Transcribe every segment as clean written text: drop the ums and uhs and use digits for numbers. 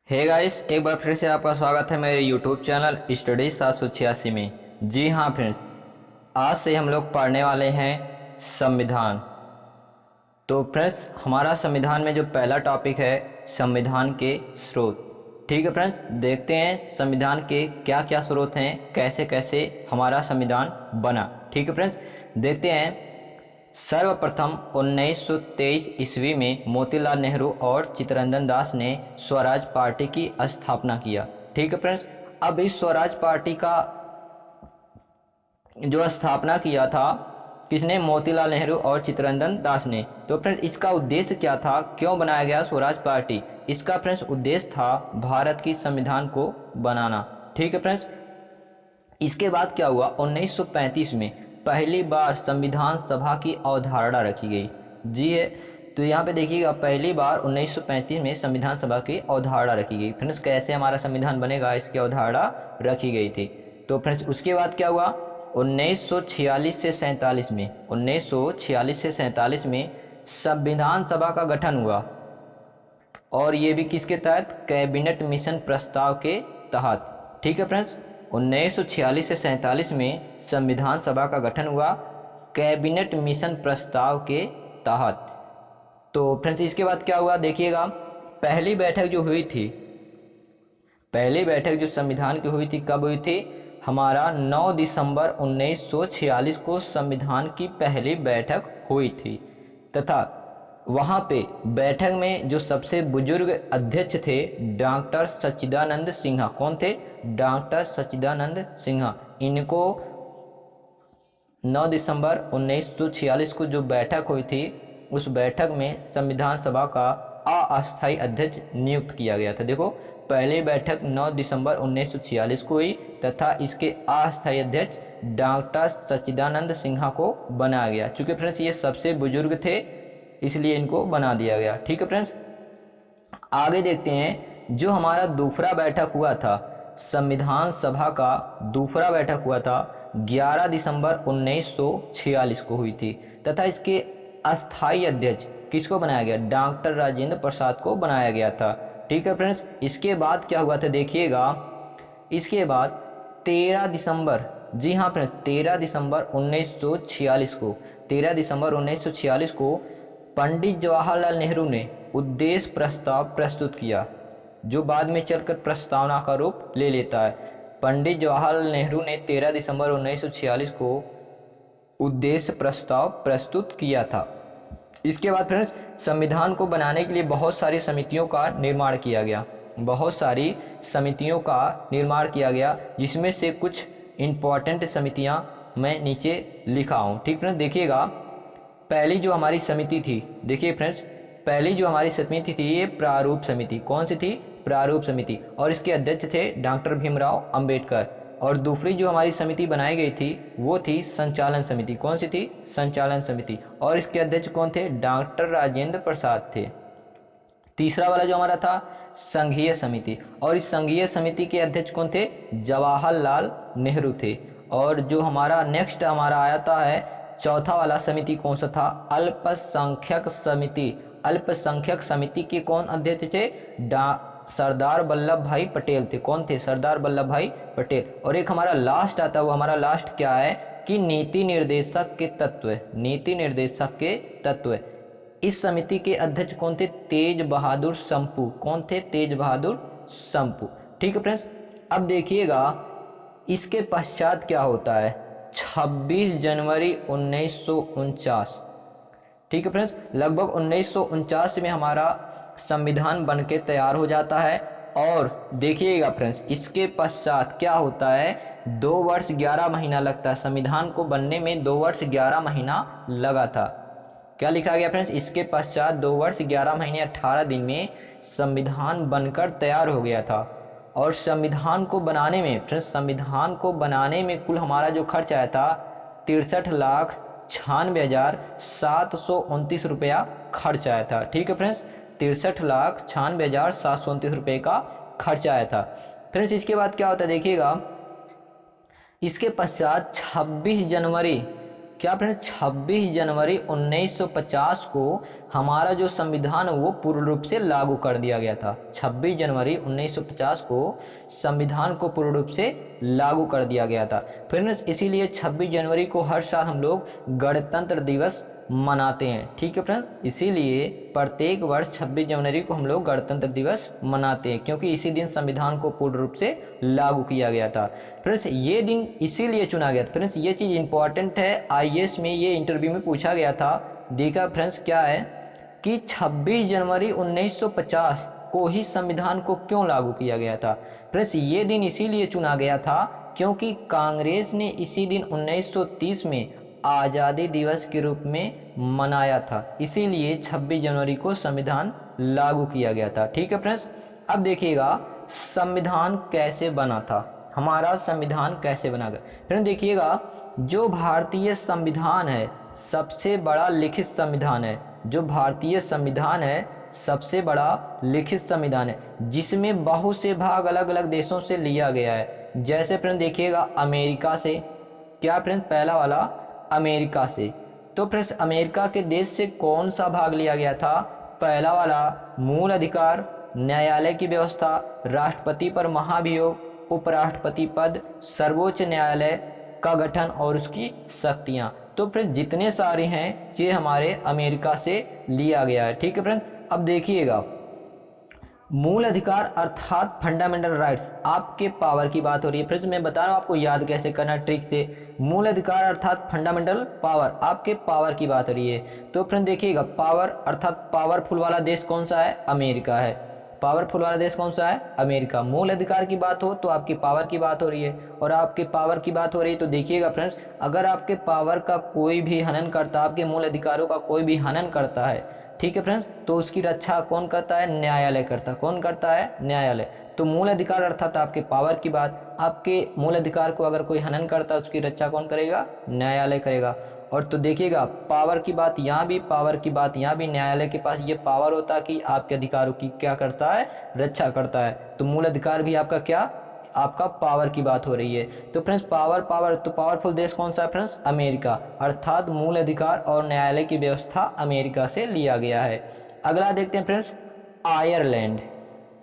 Hey guys, एक बार फिर से आपका स्वागत है मेरे यूट्यूब चैनल स्टडी 786 में। जी हाँ फ्रेंड्स, आज से हम लोग पढ़ने वाले हैं संविधान। तो फ्रेंड्स, हमारा संविधान में जो पहला टॉपिक है संविधान के स्रोत। ठीक है फ्रेंड्स, देखते हैं संविधान के क्या क्या स्रोत हैं, कैसे कैसे हमारा संविधान बना। ठीक है फ्रेंड्स, देखते हैं। सर्वप्रथम 1923 ईस्वी में मोतीलाल नेहरू और चित्तरंजन दास ने स्वराज पार्टी की स्थापना किया। ठीक है फ्रेंड्स, अब इस स्वराज पार्टी का जो स्थापना किया था किसने? मोतीलाल नेहरू और चित्तरंजन दास ने। तो फ्रेंड्स, इसका उद्देश्य क्या था, क्यों बनाया गया स्वराज पार्टी? इसका फ्रेंड्स उद्देश्य था भारत की संविधान को बनाना। ठीक है फ्रेंड्स, इसके बाद क्या हुआ? 1935 में पहली बार संविधान सभा की अवधारणा रखी गई। जी है, तो यहाँ पे देखिएगा, पहली बार 1935 में संविधान सभा की अवधारणा रखी गई। फ्रेंड्स, कैसे हमारा संविधान बनेगा, इसकी अवधारणा रखी गई थी। तो फ्रेंड्स, उसके बाद क्या हुआ? 1946 से 47 में 1946 से 47 में संविधान सभा का गठन हुआ, और ये भी किसके तहत? कैबिनेट मिशन प्रस्ताव के तहत। ठीक है फ्रेंड्स, 1946 से 47 में संविधान सभा का गठन हुआ कैबिनेट मिशन प्रस्ताव के तहत। तो फ्रेंड्स, इसके बाद क्या हुआ देखिएगा, पहली बैठक जो हुई थी, पहली बैठक जो संविधान की हुई थी, कब हुई थी? हमारा 9 दिसंबर 1946 को संविधान की पहली बैठक हुई थी, तथा वहाँ पे बैठक में जो सबसे बुजुर्ग अध्यक्ष थे डॉक्टर सच्चिदानंद सिन्हा। कौन थे? डॉक्टर सच्चिदानंद सिन्हा। इनको 9 दिसंबर 1946 को जो बैठक हुई थी, उस बैठक में संविधान सभा का अस्थायी अध्यक्ष नियुक्त किया गया था। देखो, पहली बैठक 9 दिसंबर 1946 को हुई, तथा इसके अस्थायी अध्यक्ष डॉक्टर सच्चिदानंद सिन्हा को बनाया गया। चूँकि फ्रेंड्स ये सबसे बुजुर्ग थे, इसलिए इनको बना दिया गया। ठीक है फ्रेंड्स, आगे देखते हैं। जो हमारा दूसरा बैठक हुआ था, संविधान सभा का दूसरा बैठक हुआ था 11 दिसंबर 1946 को हुई थी, तथा इसके अस्थायी अध्यक्ष किसको बनाया गया? डॉक्टर राजेंद्र प्रसाद को बनाया गया था। ठीक है फ्रेंड्स, इसके बाद क्या हुआ था देखिएगा, इसके बाद 13 दिसंबर, जी हाँ फ्रेंड्स, 13 दिसंबर 1946 को 13 दिसंबर 1946 को पंडित जवाहरलाल नेहरू ने उद्देश्य प्रस्ताव प्रस्तुत किया, जो बाद में चलकर प्रस्तावना का रूप ले लेता है। पंडित जवाहरलाल नेहरू ने 13 दिसंबर 1946 को उद्देश्य प्रस्ताव प्रस्तुत किया था। इसके बाद फ्रेंड्स, संविधान को बनाने के लिए बहुत सारी समितियों का निर्माण किया गया, बहुत सारी समितियों का निर्माण किया गया, जिसमें से कुछ इम्पॉर्टेंट समितियां मैं नीचे लिखा हूँ। ठीक फ्रेंड्स, देखिएगा, पहली जो हमारी समिति थी, देखिए फ्रेंड्स, पहली जो हमारी समिति थी ये प्रारूप समिति। कौन सी थी? प्रारूप समिति, और इसके अध्यक्ष थे डॉक्टर भीमराव अंबेडकर। और दूसरी जो हमारी समिति बनाई गई थी वो थी संचालन समिति। कौन सी थी? संचालन समिति, और इसके अध्यक्ष कौन थे? डॉक्टर राजेंद्र प्रसाद थे। तीसरा वाला जो हमारा था संघीय समिति, और इस संघीय समिति के अध्यक्ष कौन थे? जवाहरलाल नेहरू थे। और जो हमारा नेक्स्ट हमारा आता है चौथा वाला समिति, कौन सा था? अल्पसंख्यक समिति। अल्पसंख्यक समिति के कौन अध्यक्ष थे? सरदार वल्लभ भाई पटेल थे। कौन थे? सरदार वल्लभ भाई पटेल। और एक हमारा लास्ट आता है, वो हमारा लास्ट क्या है कि नीति निर्देशक के तत्व। नीति निर्देशक के तत्व, इस समिति के अध्यक्ष कौन थे? तेज बहादुर संपू। कौन थे? तेज बहादुर संपू। ठीक है फ्रेंड्स, अब देखिएगा इसके पश्चात क्या होता है। 26 जनवरी 1949, ठीक है फ्रेंड्स, लगभग 1949 में हमारा संविधान बनके तैयार हो जाता है। और देखिएगा फ्रेंड्स, इसके पश्चात क्या होता है, 2 वर्ष 11 महीना लगता है संविधान को बनने में। 2 वर्ष 11 महीना लगा था। क्या लिखा गया फ्रेंड्स? इसके पश्चात 2 वर्ष 11 महीने 18 दिन में संविधान बनकर तैयार हो गया था। और संविधान को बनाने में फ्रेंड्स, संविधान को बनाने में कुल हमारा जो खर्च आया था 63,96,729 रुपया खर्च आया था। ठीक है फ्रेंड्स, 63,96,729 रुपये का खर्च आया था। फ्रेंड्स, इसके बाद क्या होता है देखिएगा, इसके पश्चात 26 जनवरी क्या फ्रेंड्स 26 जनवरी 1950 को हमारा जो संविधान वो पूर्ण रूप से लागू कर दिया गया था। 26 जनवरी 1950 को संविधान को पूर्ण रूप से लागू कर दिया गया था फ्रेंड्स। इसीलिए 26 जनवरी को हर साल हम लोग गणतंत्र दिवस मनाते हैं। ठीक है फ्रेंड्स, इसीलिए प्रत्येक वर्ष 26 जनवरी को हम लोग गणतंत्र दिवस मनाते हैं, क्योंकि इसी दिन संविधान को पूर्ण रूप से लागू किया गया था फ्रेंड्स। ये दिन इसीलिए चुना गया था फ्रेंड्स। ये चीज़ इंपॉर्टेंट है, आईएएस में ये इंटरव्यू में पूछा गया था। देखा फ्रेंड्स क्या है कि 26 जनवरी 1950 को ही संविधान को क्यों लागू किया गया था फ्रेंड्स। ये दिन इसीलिए चुना गया था क्योंकि कांग्रेस ने इसी दिन 1930 में आज़ादी दिवस के रूप में मनाया था, इसीलिए 26 जनवरी को संविधान लागू किया गया था। ठीक है फ्रेंड्स, अब देखिएगा संविधान कैसे बना था, हमारा संविधान कैसे बना गया फ्रेंड्स। देखिएगा जो भारतीय संविधान है सबसे बड़ा लिखित संविधान है। जो भारतीय संविधान है सबसे बड़ा लिखित संविधान है, जिसमें बहुत से भाग अलग अलग देशों से लिया गया है। जैसे फ्रेंड देखिएगा अमेरिका से, क्या फ्रेंड पहला वाला अमेरिका से, तो फ्रेंड्स अमेरिका के देश से कौन सा भाग लिया गया था? पहला वाला मूल अधिकार, न्यायालय की व्यवस्था, राष्ट्रपति पर महाभियोग, उपराष्ट्रपति पद, सर्वोच्च न्यायालय का गठन और उसकी शक्तियां। तो फ्रेंड्स जितने सारे हैं ये हमारे अमेरिका से लिया गया है। ठीक है फ्रेंड्स, अब देखिएगा मूल अधिकार अर्थात फंडामेंटल राइट्स, आपके पावर की बात हो रही है फ्रेंड्स। मैं बता रहा हूँ आपको याद कैसे करना ट्रिक से। मूल अधिकार अर्थात फंडामेंटल पावर, आपके पावर की बात हो रही है। तो फ्रेंड देखिएगा पावर अर्थात पावरफुल वाला देश कौन सा है? अमेरिका है। पावरफुल वाला देश कौन सा है? अमेरिका। मूल अधिकार की बात हो तो आपकी पावर की बात हो रही है, और आपके पावर की बात हो रही है तो देखिएगा फ्रेंड्स, अगर आपके पावर का कोई भी हनन करता, आपके मूल अधिकारों का कोई भी हनन करता है, ठीक है फ्रेंड्स, तो उसकी रक्षा कौन करता है? न्यायालय करता। कौन करता है? न्यायालय। तो मूल अधिकार अर्थात आपके पावर की बात, आपके मूल अधिकार को अगर कोई हनन करता है उसकी रक्षा कौन करेगा? न्यायालय करेगा। और तो देखिएगा पावर की बात यहाँ भी, पावर की बात यहाँ भी, न्यायालय के पास ये पावर होता है कि आपके अधिकारों की क्या करता है? रक्षा करता है। तो मूल अधिकार भी आपका क्या? आपका पावर की बात हो रही है। तो फ्रेंड्स पावर तो पावरफुल देश कौन सा है फ्रेंड्स? अमेरिका। अर्थात मूल अधिकार और न्यायालय की व्यवस्था अमेरिका से लिया गया है। अगला देखते हैं फ्रेंड्स आयरलैंड।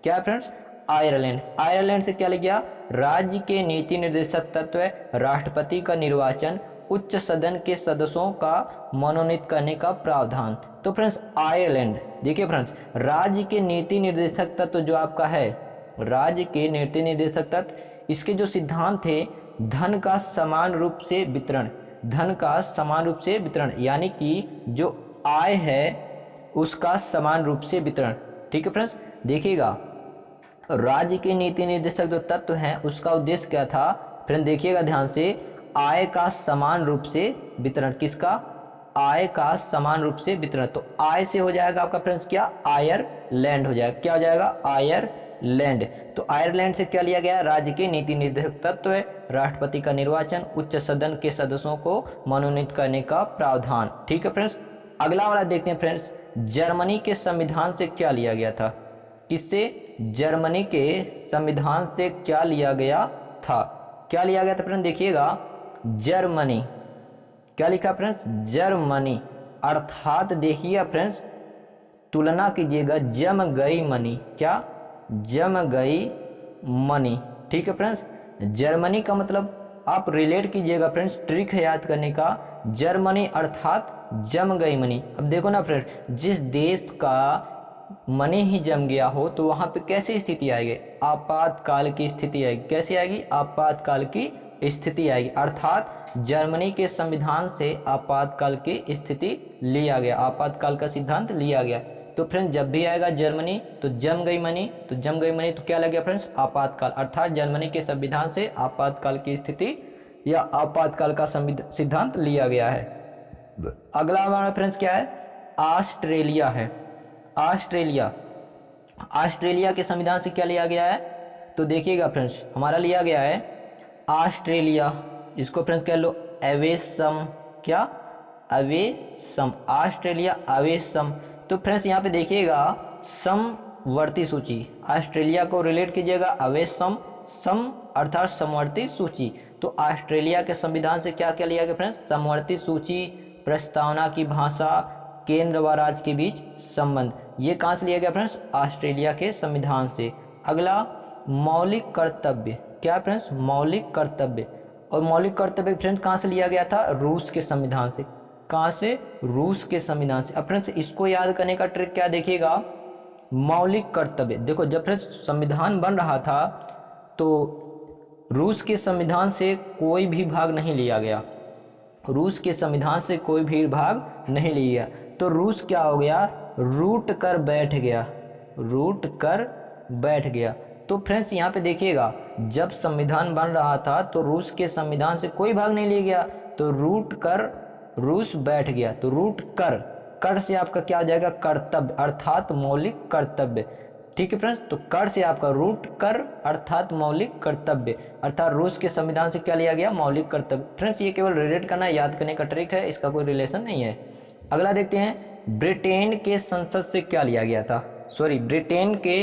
क्या है फ्रेंड्स? आयरलैंड। आयरलैंड से क्या लिया गया? राज्य के नीति निर्देशक तत्व, राष्ट्रपति का निर्वाचन, उच्च सदन के सदस्यों का मनोनीत करने का प्रावधान। तो फ्रेंड्स आयरलैंड देखिए फ्रेंड्स, राज्य के नीति निर्देशक तत्व जो आपका है, राज्य के नीति निर्देशक तत्व, इसके जो सिद्धांत थे, धन का समान रूप से वितरण, धन का समान रूप से वितरण, यानी कि जो आय है उसका समान रूप से वितरण। ठीक है फ्रेंड्स, देखिएगा राज्य के नीति निर्देशक जो तत्व हैं उसका उद्देश्य क्या था? फ्रेंड देखिएगा ध्यान से, आय का समान रूप से वितरण। किसका? आय का समान रूप से वितरण। तो आय से हो जाएगा आपका फ्रेंड्स क्या? आयरलैंड हो जाएगा। क्या हो जाएगा? आयरलैंड। तो आयरलैंड से क्या लिया गया? राज्य के नीति निर्देशक तत्व है, राष्ट्रपति का निर्वाचन, उच्च सदन के सदस्यों को मनोनीत करने का प्रावधान। ठीक है फ्रेंड्स, अगला वाला देखते हैं फ्रेंड्स, जर्मनी के संविधान से क्या लिया गया था? किससे? जर्मनी के संविधान से क्या लिया गया था? क्या लिया गया था फ्रेंड्स? देखिएगा जर्मनी, क्या लिखा फ्रेंड्स? जर्मनी। अर्थात देखिए फ्रेंड्स, तुलना कीजिएगा, जम गई मनी। क्या? जम गई मनी। ठीक है फ्रेंड्स, जर्मनी का मतलब आप रिलेट कीजिएगा फ्रेंड्स, ट्रिक है याद करने का। जर्मनी अर्थात जम गई मनी। अब देखो ना फ्रेंड्स, जिस देश का मनी ही जम गया हो तो वहां पे कैसी स्थिति आएगी? आपातकाल की स्थिति आएगी। कैसी आएगी? आपातकाल की स्थिति आएगी। अर्थात जर्मनी के संविधान से आपातकाल की स्थिति लिया गया, आपातकाल का सिद्धांत लिया गया। तो फ्रेंड्स जब भी आएगा जर्मनी तो जम गई मनी, तो जम गई मनी तो क्या लग गया फ्रेंड्स? आपातकाल। अर्थात जर्मनी के संविधान से आपातकाल की स्थिति या आपातकाल का सिद्धांत लिया गया है। अगला हमारा फ्रेंड्स क्या है? ऑस्ट्रेलिया है। ऑस्ट्रेलिया, ऑस्ट्रेलिया के संविधान से क्या लिया गया है? तो देखिएगा फ्रेंड्स, हमारा लिया गया है ऑस्ट्रेलिया, इसको फ्रेंड्स कह लो अवेसम। क्या? अवेसम। Australia awesome. तो फ्रेंड्स यहाँ पे देखिएगा समवर्ती सूची, ऑस्ट्रेलिया को रिलेट कीजिएगा अवेसम, सम अर्थात समवर्ती सूची। तो ऑस्ट्रेलिया के संविधान से क्या क्या लिया गया फ्रेंड्स? समवर्ती सूची, प्रस्तावना की भाषा, केंद्र व राज्य के बीच संबंध, ये कहाँ से लिया गया फ्रेंड्स? ऑस्ट्रेलिया के संविधान से। अगला मौलिक कर्तव्य, क्या फ्रेंड्स? मौलिक कर्तव्य। और मौलिक कर्तव्य फ्रेंड्स कहाँ से लिया गया था? रूस के संविधान से। कहाँ से? रूस के संविधान से। अब फ्रेंड्स इसको याद करने का ट्रिक क्या देखिएगा, मौलिक कर्तव्य। देखो जब फ्रेंड्स संविधान बन रहा था तो रूस के संविधान से कोई भी भाग नहीं लिया गया, रूस के संविधान से कोई भी भाग नहीं लिया, तो रूस क्या हो गया? रूट कर बैठ गया, रूट कर बैठ गया। तो फ्रेंड्स यहाँ पे देखिएगा, जब संविधान बन रहा था तो रूस के संविधान से कोई भाग नहीं लिया गया, तो रूट कर रूस बैठ गया। तो रूट कर, कर से आपका क्या आ जाएगा? कर्तव्य, अर्थात मौलिक कर्तव्य। ठीक है फ्रेंड्स, तो कर से आपका रूट कर अर्थात मौलिक कर्तव्य, अर्थात रूस के संविधान से क्या लिया गया? मौलिक कर्तव्य। फ्रेंड्स ये केवल रिलेट करना, याद करने का ट्रिक है, इसका कोई रिलेशन नहीं है। अगला देखते हैं, ब्रिटेन के संसद से क्या लिया गया था? सॉरी, ब्रिटेन के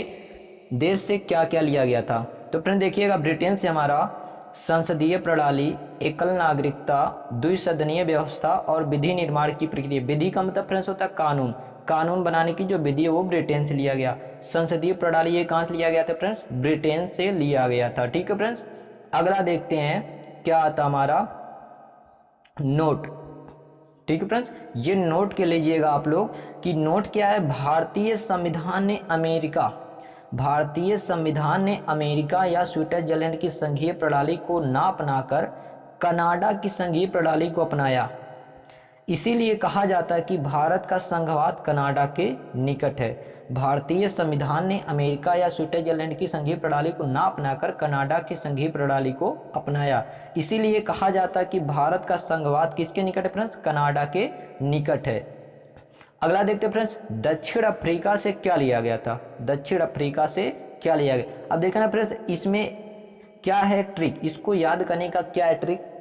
देश से क्या क्या लिया गया था? तो फ्रेंड देखिएगा, ब्रिटेन से हमारा संसदीय प्रणाली, एकल नागरिकता, द्विसदनीय व्यवस्था और विधि निर्माण की प्रक्रिया। विधि का मतलब फ्रेंड्स होता है कानून, कानून बनाने की जो विधि है वो ब्रिटेन से लिया गया। संसदीय प्रणाली ये कहाँ से लिया गया था फ्रेंड्स? ब्रिटेन से लिया गया था। ठीक है फ्रेंड्स, अगला देखते हैं क्या आता हमारा? नोट। ठीक है फ्रेंड्स, ये नोट के लीजिएगा आप लोग कि नोट क्या है? भारतीय संविधान ने अमेरिका, भारतीय संविधान ने अमेरिका या स्विट्जरलैंड की संघीय प्रणाली को ना अपनाकर कनाडा की संघीय प्रणाली को अपनाया। इसीलिए कहा जाता है कि भारत का संघवाद कनाडा के निकट है। भारतीय संविधान ने अमेरिका या स्विट्जरलैंड की संघीय प्रणाली को ना अपनाकर कनाडा की संघीय प्रणाली को अपनाया, इसीलिए कहा जाता है कि भारत का संघवाद किसके निकट है फ्रेंड्स? कनाडा के निकट है। अगला देखते हैं फ्रेंड्स, दक्षिण अफ्रीका से क्या लिया गया था? दक्षिण अफ्रीका से क्या लिया गया? अब देखना ना फ्रेंड्स, इसमें क्या है ट्रिक, इसको याद करने का क्या है ट्रिक?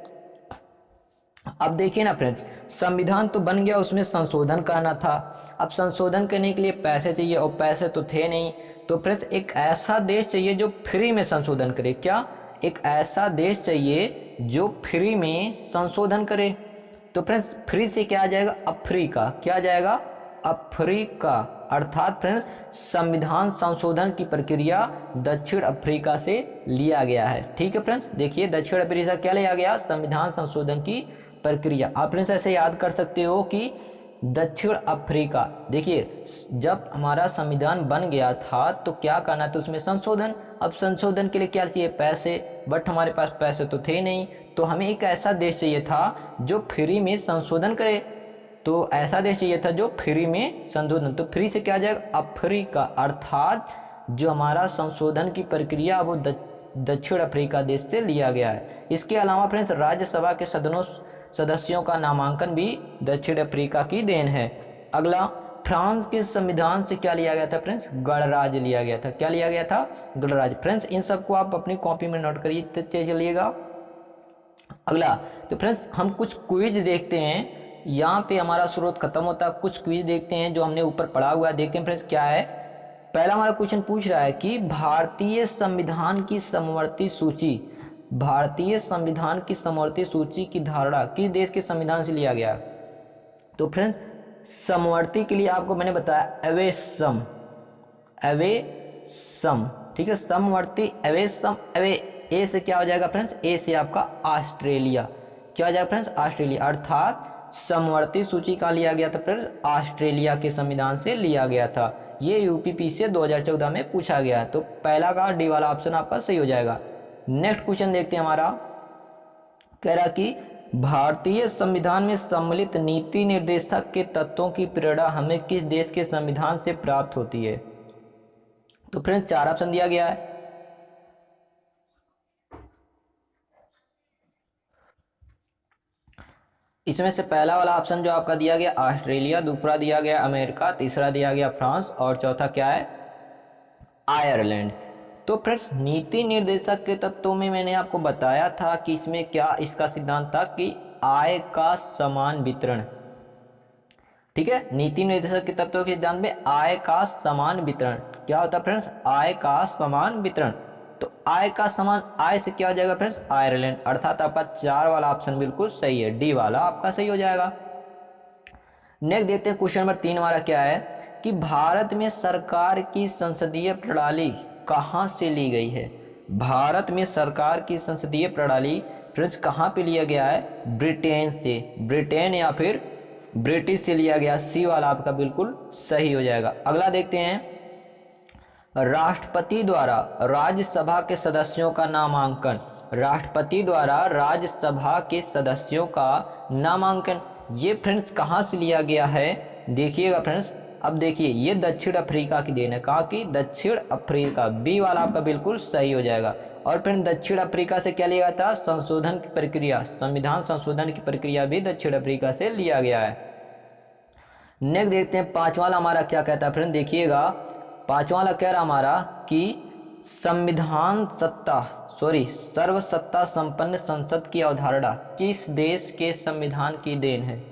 अब देखिए ना फ्रेंड्स, संविधान तो बन गया, उसमें संशोधन करना था। अब संशोधन करने के लिए पैसे चाहिए और पैसे तो थे नहीं, तो फ्रेंड्स एक ऐसा देश चाहिए जो फ्री में संशोधन करे। क्या? एक ऐसा देश चाहिए जो फ्री में संशोधन करे। तो फ्रेंड्स फ्री से क्या आ जाएगा? अफ्रीका। क्या आ जाएगा? अफ्रीका। अर्थात फ्रेंड्स संविधान संशोधन की प्रक्रिया दक्षिण अफ्रीका से लिया गया है। ठीक है फ्रेंड्स, देखिए दक्षिण अफ्रीका क्या लिया गया? संविधान संशोधन की प्रक्रिया। आप फ्रेंड्स ऐसे याद कर सकते हो कि दक्षिण अफ्रीका, देखिए जब हमारा संविधान बन गया था तो क्या करना था? उसमें संशोधन। अब संशोधन के लिए क्या चाहिए? पैसे, बट हमारे पास पैसे तो थे नहीं, तो हमें एक ऐसा देश चाहिए था जो फ्री में संशोधन करे। तो ऐसा देश चाहिए था जो फ्री में संशोधन, तो फ्री से क्या आ जाएगा? अफ्रीका। अर्थात जो हमारा संशोधन की प्रक्रिया वो दक्षिण अफ्रीका देश से लिया गया है। इसके अलावा फ्रेंड्स राज्यसभा के सदस्यों का नामांकन भी दक्षिण अफ्रीका की देन है। अगला, फ्रांस के संविधान से क्या लिया गया था फ्रेंड्स? गणराज्य लिया गया था। क्या लिया गया था? गणराज्य। फ्रेंड्स इन सबको आप अपनी कॉपी में नोट करिए चलिएगा। अगला, तो फ्रेंड्स हम कुछ क्विज देखते हैं, यहाँ पे हमारा स्रोत खत्म होता है। कुछ क्विज देखते हैं जो हमने ऊपर पढ़ा हुआ है, देखते हैं फ्रेंड्स क्या है। पहला हमारा क्वेश्चन पूछ रहा है कि भारतीय संविधान की समवर्ती सूची, भारतीय संविधान की समवर्ती सूची की धारणा किस देश के संविधान से लिया गया? तो फ्रेंड्स समवर्ती के लिए आपको मैंने बताया अवेसम, अवेसम। ठीक है, समवर्ती अवेसम, अवे ए से क्या हो जाएगा फ्रेंड्स? ए से आपका ऑस्ट्रेलिया। क्या हो जाएगा फ्रेंड्स? ऑस्ट्रेलिया। अर्थात समवर्ती सूची का लिया गया था फ्रेंड्स? ऑस्ट्रेलिया के संविधान से लिया गया था। ये यूपीपी से 2014 में पूछा गया है, तो पहला का डी वाला ऑप्शन आपका सही हो जाएगा। नेक्स्ट क्वेश्चन देखते हैं हमारा, कह रहा कि भारतीय संविधान में सम्मिलित नीति निर्देशक के तत्वों की प्रेरणा हमें किस देश के संविधान से प्राप्त होती है? तो फ्रेंड्स 4 ऑप्शन दिया गया है। इसमें से पहला वाला ऑप्शन जो आपका दिया गया ऑस्ट्रेलिया, दूसरा दिया गया अमेरिका, तीसरा दिया गया फ्रांस और चौथा क्या है? आयरलैंड। तो फ्रेंड्स नीति निर्देशक के तत्वों में मैंने आपको बताया था कि इसमें क्या इसका सिद्धांत था कि आय का समान वितरण। ठीक है, नीति निर्देशक के तत्वों के सिद्धांत में आय का समान वितरण क्या होता है फ्रेंड्स? आय का समान वितरण। तो आय का समान आय से क्या हो जाएगा फ्रेंड्स, आयरलैंड, अर्थात आपका 4 वाला ऑप्शन बिल्कुल सही है, डी वाला आपका सही हो जाएगा। नेक्स्ट देखते हैं क्वेश्चन नंबर 3 हमारा क्या है कि भारत में सरकार की संसदीय प्रणाली कहाँ से ली गई है। भारत में सरकार की संसदीय प्रणाली फ्रेंड्स कहाँ पे लिया गया है, ब्रिटेन से, ब्रिटेन या फिर ब्रिटिश से लिया गया, सी वाला आपका बिल्कुल सही हो जाएगा। अगला देखते हैं, राष्ट्रपति द्वारा राज्यसभा के सदस्यों का नामांकन, राष्ट्रपति द्वारा राज्यसभा के सदस्यों का नामांकन, ये फ्रेंड्स कहाँ से लिया गया है, देखिएगा फ्रेंड्स। अब देखिए ये दक्षिण अफ्रीका की देन है, कहाँ की, दक्षिण अफ्रीका, बी वाला आपका बिल्कुल सही हो जाएगा। और फिर दक्षिण अफ्रीका से क्या लिया था, संशोधन की प्रक्रिया, संविधान संशोधन की प्रक्रिया भी दक्षिण अफ्रीका से लिया गया है। नेक्स्ट देखते हैं 5वां वाला हमारा क्या कहता है फ्रेंड, देखिएगा 5वां वाला कह रहा हमारा कि संविधान सत्ता सर्व सत्ता संपन्न संसद की अवधारणा किस देश के संविधान की देन है।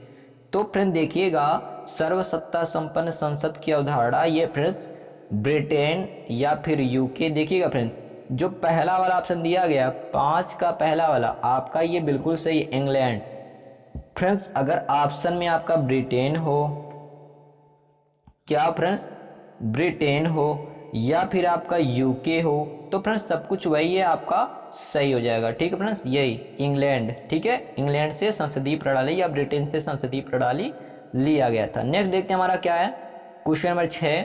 तो फ्रेंड देखिएगा सर्व सत्ता संपन्न संसद की अवधारणा ये फ्रेंड्स ब्रिटेन या फिर यूके, देखिएगा फ्रेंड जो पहला वाला ऑप्शन दिया गया 5 का पहला वाला आपका ये बिल्कुल सही, इंग्लैंड। फ्रेंड्स अगर ऑप्शन में आपका ब्रिटेन हो, क्या फ्रेंड्स ब्रिटेन हो या फिर आपका यूके हो, तो फ्रेंड्स सब कुछ वही है, आपका सही हो जाएगा। ठीक है फ्रेंड्स, यही इंग्लैंड, ठीक है, इंग्लैंड से संसदीय प्रणाली या ब्रिटेन से संसदीय प्रणाली लिया गया था। नेक्स्ट देखते हैं हमारा क्या है, क्वेश्चन नंबर 6,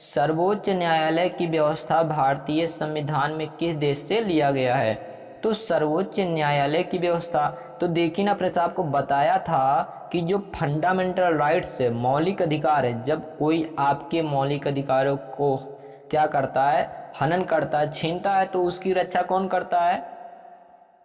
सर्वोच्च न्यायालय की व्यवस्था भारतीय संविधान में किस देश से लिया गया है। तो सर्वोच्च न्यायालय की व्यवस्था, तो देखिए ना फ्रेंड्स आपको बताया था कि जो फंडामेंटल राइट्स है, मौलिक अधिकार है, जब कोई आपके मौलिक अधिकारों को क्या करता है, हनन करता है, छीनता है, तो उसकी रक्षा कौन करता है,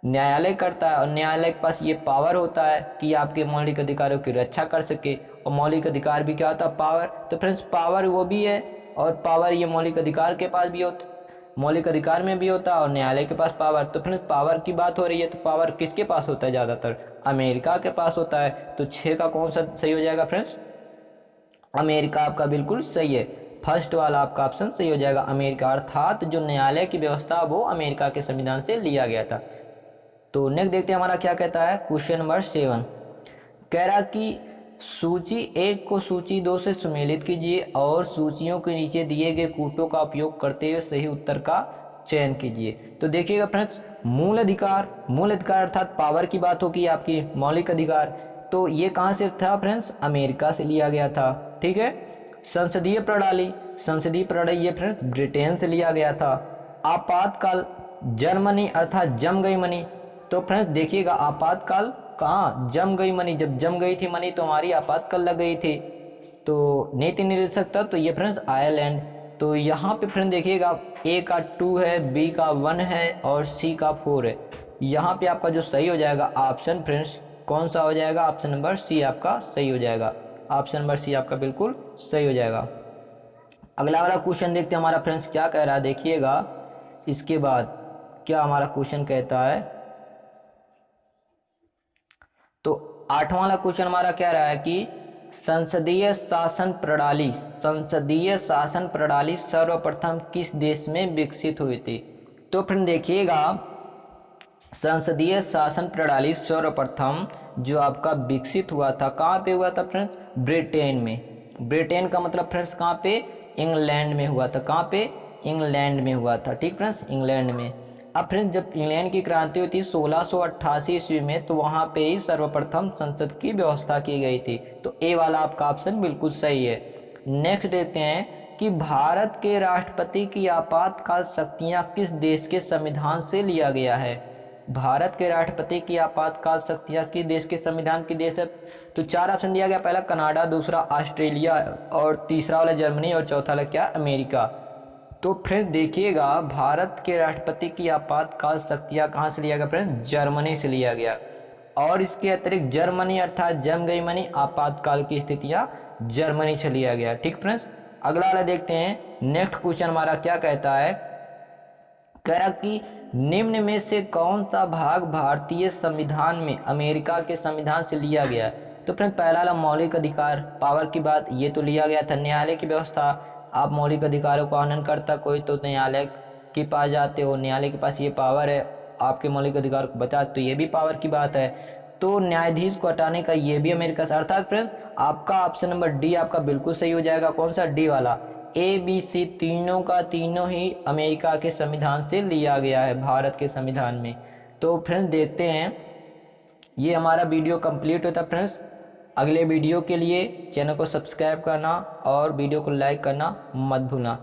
न्यायालय करता है। और न्यायालय के पास ये पावर होता है कि आपके मौलिक अधिकारों की रक्षा कर सके। और मौलिक अधिकार भी क्या होता है, पावर। तो फ्रेंड्स पावर वो भी है, और पावर ये मौलिक अधिकार के पास भी होता, मौलिक अधिकार में भी होता है और न्यायालय के पास पावर। तो फ्रेंड्स पावर की बात हो रही है, तो पावर किसके पास होता है, ज़्यादातर अमेरिका के पास होता है। तो 6 का कौन सा सही हो जाएगा फ्रेंड्स, अमेरिका आपका बिल्कुल सही है, फर्स्ट वाला आपका ऑप्शन सही हो जाएगा, अमेरिका। अर्थात जो न्यायालय की व्यवस्था वो अमेरिका के संविधान से लिया गया था। तो नेक्स्ट देखते हैं हमारा क्या कहता है, क्वेश्चन नंबर 7 कह रहा कि सूची 1 को सूची 2 से सुमेलित कीजिए और सूचियों के नीचे दिए गए कूटों का उपयोग करते हुए सही उत्तर का चयन कीजिए। तो देखिएगा फ्रेंड्स मूल अधिकार अर्थात पावर की बात होगी आपकी, मौलिक अधिकार, तो ये कहाँ से था फ्रेंड्स, अमेरिका से लिया गया था। ठीक है, संसदीय प्रणाली ये फ्रेंड्स ब्रिटेन से लिया गया था। आपातकाल जर्मनी अर्थात जम गई मनी, तो फ्रेंड्स देखिएगा आपातकाल कहाँ, जम गई मनी, जब जम गई थी मनी तो हमारी आपातकाल लग गई थी, तो नीति निर्देशक था, तो ये फ्रेंड्स आयरलैंड। तो यहाँ पे फ्रेंड देखिएगा ए का 2 है, बी का 1 है और सी का 4 है। यहाँ पे आपका जो सही हो जाएगा ऑप्शन फ्रेंड्स कौन सा हो जाएगा, ऑप्शन नंबर सी आपका सही हो जाएगा, ऑप्शन नंबर सी आपका बिल्कुल सही हो जाएगा। अगला वाला क्वेश्चन देखते हैं हमारा फ्रेंड्स क्या कह रहा है, देखिएगा इसके बाद क्या हमारा क्वेश्चन कहता है। तो 8वां वाला क्वेश्चन हमारा कह रहा है कि संसदीय शासन प्रणाली सर्वप्रथम किस देश में विकसित हुई थी। तो फ्रेंड देखिएगा संसदीय शासन प्रणाली सर्वप्रथम जो आपका विकसित हुआ था कहाँ पे हुआ था फ्रेंड्स, ब्रिटेन में। ब्रिटेन का मतलब फ्रेंड्स कहाँ पे, इंग्लैंड में हुआ था, कहाँ पे, इंग्लैंड में हुआ था। ठीक फ्रेंड्स, इंग्लैंड में। अब फ्रेंड्स जब इंग्लैंड की क्रांति हुई थी 1688 ईस्वी में, तो वहाँ पे ही सर्वप्रथम संसद की व्यवस्था की गई थी। तो ए वाला आपका ऑप्शन बिल्कुल सही है। नेक्स्ट देखते हैं कि भारत के राष्ट्रपति की आपातकाल शक्तियाँ किस देश के संविधान से लिया गया है। भारत के राष्ट्रपति की आपातकाल शक्तियाँ किस देश के संविधान की देश है। तो 4 ऑप्शन दिया गया, पहला कनाडा, दूसरा ऑस्ट्रेलिया और तीसरा वाला जर्मनी और चौथा वाला क्या, अमेरिका। तो फ्रेंड्स देखिएगा भारत के राष्ट्रपति की आपातकाल शक्तियाँ कहाँ से लिया गया फ्रेंड्स, जर्मनी से लिया गया। और इसके अतिरिक्त जर्मनी अर्थात जम गई मनी, आपातकाल की स्थितियाँ जर्मनी से लिया गया। ठीक फ्रेंड्स, अगला वाला देखते हैं। नेक्स्ट क्वेश्चन हमारा क्या कहता है, कह रहा कि निम्न में से कौन सा भाग भारतीय संविधान में अमेरिका के संविधान से लिया गया। तो फ्रेंड पहला वाला मौलिक अधिकार, पावर की बात, ये तो लिया गया था। न्यायालय की व्यवस्था, आप मौलिक अधिकारों का हनन करता कोई तो न्यायालय के पास जाते हो, न्यायालय के पास ये पावर है आपके मौलिक अधिकार को बचा, तो ये भी पावर की बात है। तो न्यायाधीश को हटाने का ये भी अमेरिका से, अर्थात फ्रेंड्स आपका ऑप्शन नंबर डी आपका बिल्कुल सही हो जाएगा। कौन सा? डी वाला। ए बी सी तीनों का तीनों ही अमेरिका के संविधान से लिया गया है, भारत के संविधान में। तो फ्रेंड्स देखते हैं, ये हमारा वीडियो कंप्लीट होता है फ्रेंड्स। अगले वीडियो के लिए चैनल को सब्सक्राइब करना और वीडियो को लाइक करना मत भूलना।